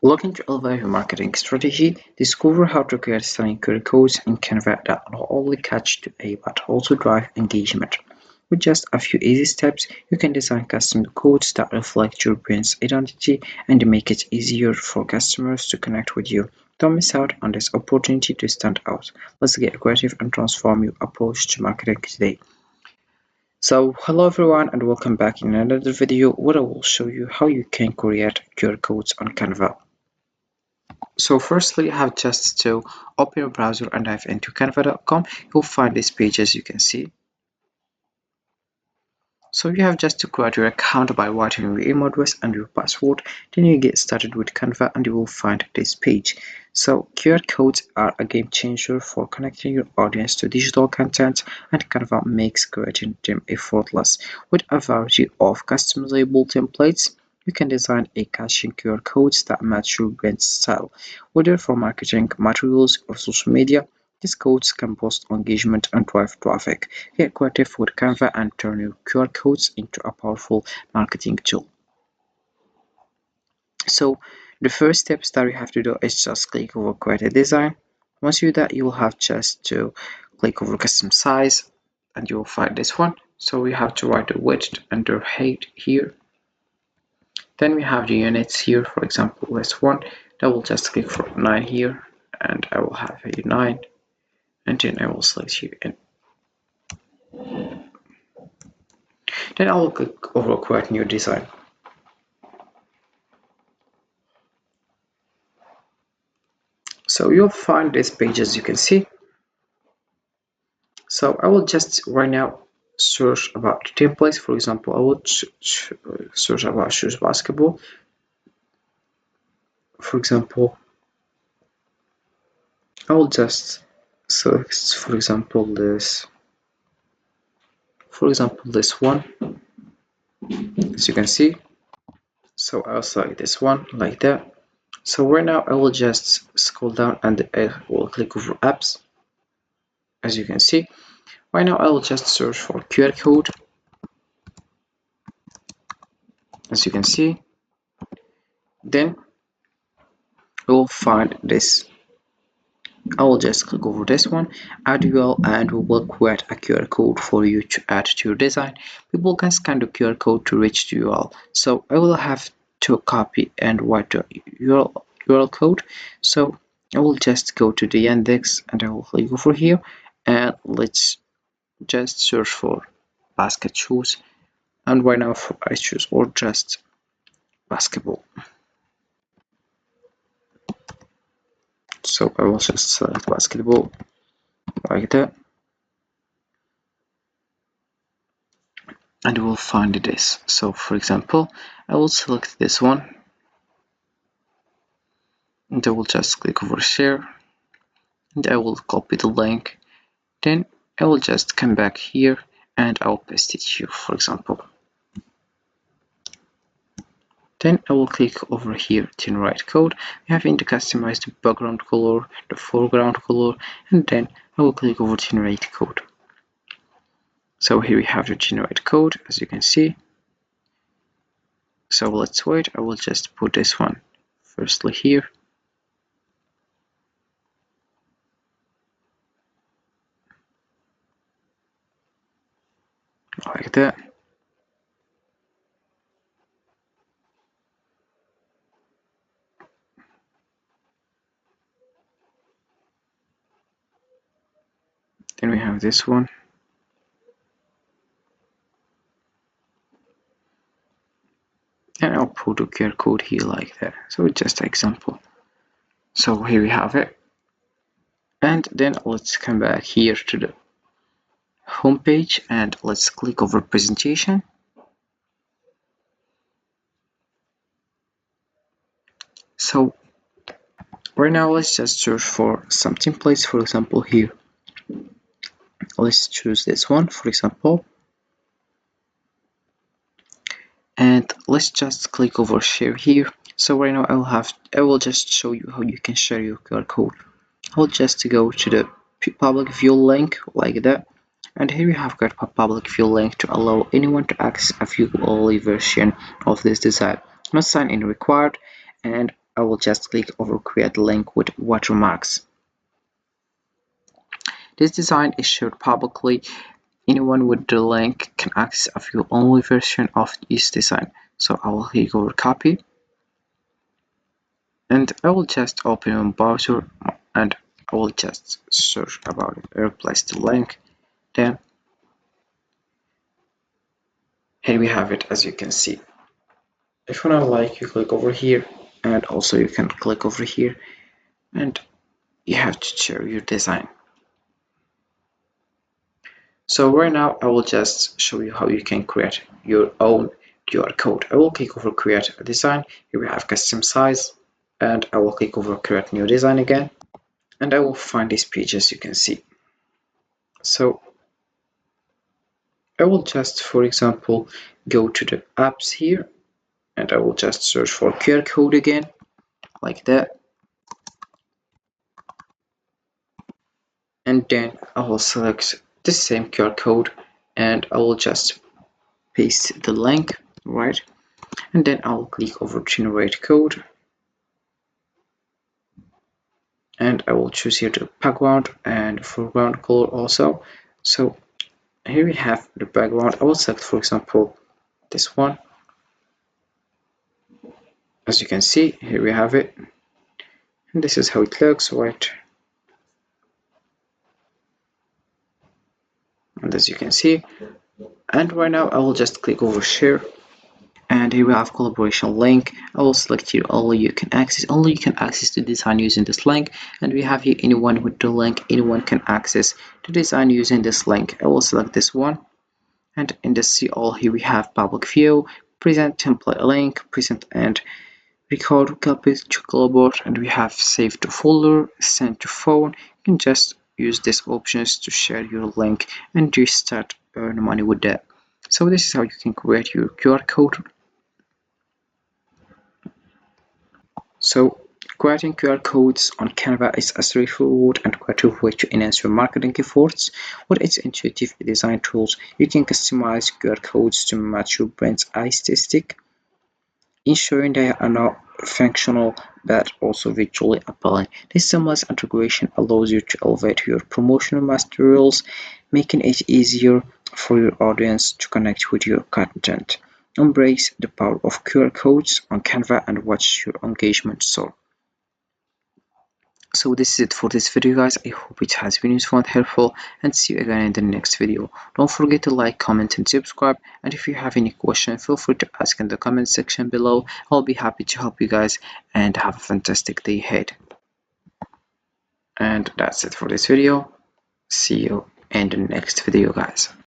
Looking to elevate your marketing strategy, discover how to create stunning QR codes in Canva that not only catch the eye but also drive engagement. With just a few easy steps, you can design custom codes that reflect your brand's identity and make it easier for customers to connect with you. Don't miss out on this opportunity to stand out. Let's get creative and transform your approach to marketing today. So hello everyone and welcome back in another video where I will show you how you can create QR codes on Canva. So firstly, you have just to open your browser and dive into canva.com. You'll find this page as you can see. So you have just to create your account by writing your email address and your password. Then you get started with Canva and you will find this page. So QR codes are a game changer for connecting your audience to digital content, and Canva makes creating them effortless. With a variety of customizable templates, you can design a catchy QR codes that match your brand style. Whether for marketing materials or social media, these codes can boost engagement and drive traffic. Get creative with Canva and turn your QR codes into a powerful marketing tool. So the first steps that you have to do is just click over create a design. Once you do that, you will have just to click over custom size and you will find this one. So we have to write the width and the height here. Then we have the units here, for example, this one. I will just click for 9 here and I will have a 9 and then I will select here in. Then I will click over create new design. So you'll find this page as you can see. So I will just right now search about templates. For example, I will search about shoes basketball. For example, I will just select, for example, this one, as you can see. So I'll select this one like that. So right now I will just scroll down and I will click over apps, as you can see. Right now I will just search for QR code, as you can see. Then you will find this. I will just click over this one, add URL, and we will create a QR code for you to add to your design. People can scan the QR code to reach the URL. So I will have to copy and write the URL code. So I will just go to the index and I will click over here and let's just search for basket shoes. And right now I choose or just basketball. So I will just select basketball like that. And you will find this. So for example, I will select this one and I will just click over share and I will copy the link. Then I will just come back here and I'll paste it here, for example. Then I will click over here to generate code. We have to customize the background color, the foreground color, and then I will click over generate code. So here we have the generate code, as you can see. So let's wait. I will just put this one firstly here. Like that. Then we have this one. And I'll put a QR code here like that. So it's just an example. So here we have it. And then let's come back here to the home page and let's click over presentation. So right now let's just search for some templates. For example, here let's choose this one, for example, and let's just click over share here. So right now I will just show you how you can share your QR code. I'll just go to the public view link like that, and here you have got a public view link to allow anyone to access a view-only version of this design. No sign in required, and I will just click over create link with watermarks. This design is shared publicly. Anyone with the link can access a view-only version of this design. So I will click over copy, and I will just open my browser and I will just search about it, replace the link. Then here we have it, as you can see. If you wanna like, you click over here, and also you can click over here, and you have to share your design. So right now I will just show you how you can create your own QR code. I will click over create a design. Here we have custom size, and I will click over create new design again, and I will find this page, as you can see. So I will just, for example, go to the apps here, and I will just search for QR code again, like that. And then I will select the same QR code, and I will just paste the link, right? And then I will click over generate code, and I will choose here the background and foreground color also. So here we have the background. I will select, for example, this one. As you can see, here we have it, and this is how it looks, right? And as you can see, and right now I will just click over share, and here we have collaboration link. I will select here only you can access the design using this link, and we have here anyone with the link, anyone can access the design using this link. I will select this one, and in the see all here we have public view, present template link, present and record copy to clipboard, and we have save to folder, send to phone. You can just use these options to share your link and just start earn money with that. So this is how you can create your QR code. So creating QR codes on Canva is a straightforward and creative way to enhance your marketing efforts. With its intuitive design tools, you can customize QR codes to match your brand's aesthetic, ensuring they are not functional but also visually appealing. This seamless integration allows you to elevate your promotional materials, making it easier for your audience to connect with your content. Embrace the power of QR codes on Canva and watch your engagement soar. So this is it for this video, guys. I hope it has been useful and helpful, and see you again in the next video. Don't forget to like, comment and subscribe, and if you have any question, feel free to ask in the comment section below. I'll be happy to help you guys, and have a fantastic day ahead. And that's it for this video. See you in the next video, guys.